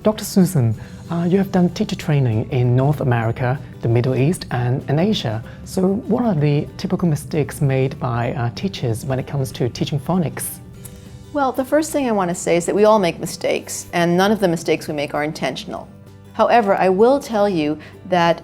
Dr. Susan, you have done teacher training in North America, the Middle East, and Asia. So what are the typical mistakes made by teachers when it comes to teaching phonics? Well, the first thing I want to say is that we all make mistakes, and none of the mistakes we make are intentional. However, I will tell you that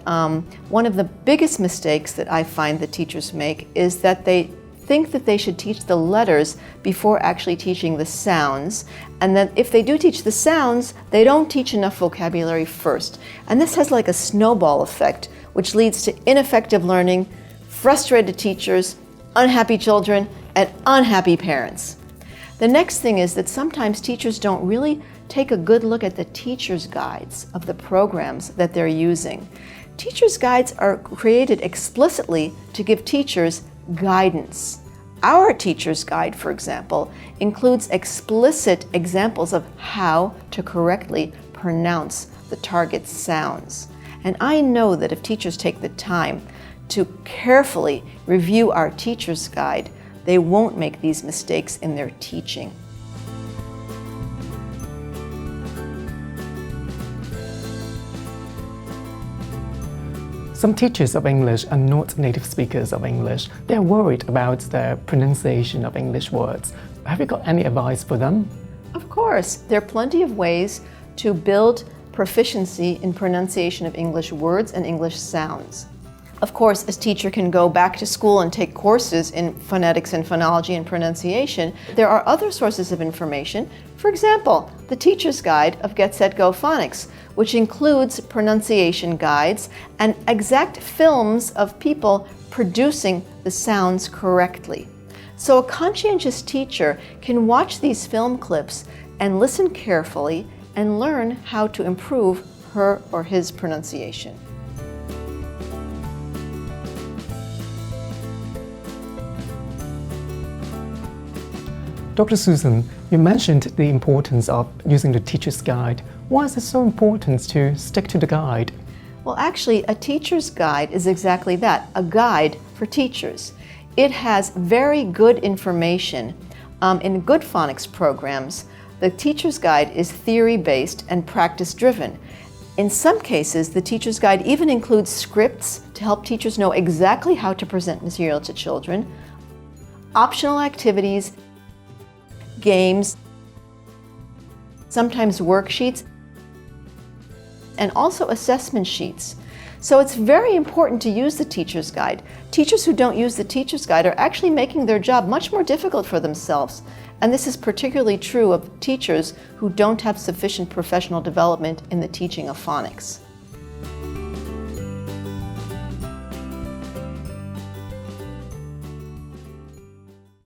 one of the biggest mistakes that I find that teachers make is that they think that they should teach the letters before actually teaching the sounds, and that if they do teach the sounds, they don't teach enough vocabulary first. And this has like a snowball effect, which leads to ineffective learning, frustrated teachers, unhappy children, and unhappy parents. The next thing is that sometimes teachers don't really take a good look at the teacher's guides of the programs that they're using. Teacher's guides are created explicitly to give teachers guidance. Our teacher's guide, for example, includes explicit examples of how to correctly pronounce the target sounds. And I know that if teachers take the time to carefully review our teacher's guide, they won't make these mistakes in their teaching. Some teachers of English are not native speakers of English. They're worried about the pronunciation of English words. Have you got any advice for them? Of course. There are plenty of ways to build proficiency in pronunciation of English words and English sounds. Of course, a teacher can go back to school and take courses in phonetics and phonology and pronunciation. There are other sources of information. For example, the Teacher's Guide of Get Set Go Phonics, which includes pronunciation guides and exact films of people producing the sounds correctly. So a conscientious teacher can watch these film clips and listen carefully and learn how to improve her or his pronunciation. Dr. Susan, you mentioned the importance of using the teacher's guide. Why is it so important to stick to the guide? Well, actually, a teacher's guide is exactly that, a guide for teachers. It has very good information. In good phonics programs, the teacher's guide is theory-based and practice-driven. In some cases, the teacher's guide even includes scripts to help teachers know exactly how to present material to children, optional activities, games, sometimes worksheets, and also assessment sheets. So it's very important to use the teacher's guide. Teachers who don't use the teacher's guide are actually making their job much more difficult for themselves. And this is particularly true of teachers who don't have sufficient professional development in the teaching of phonics.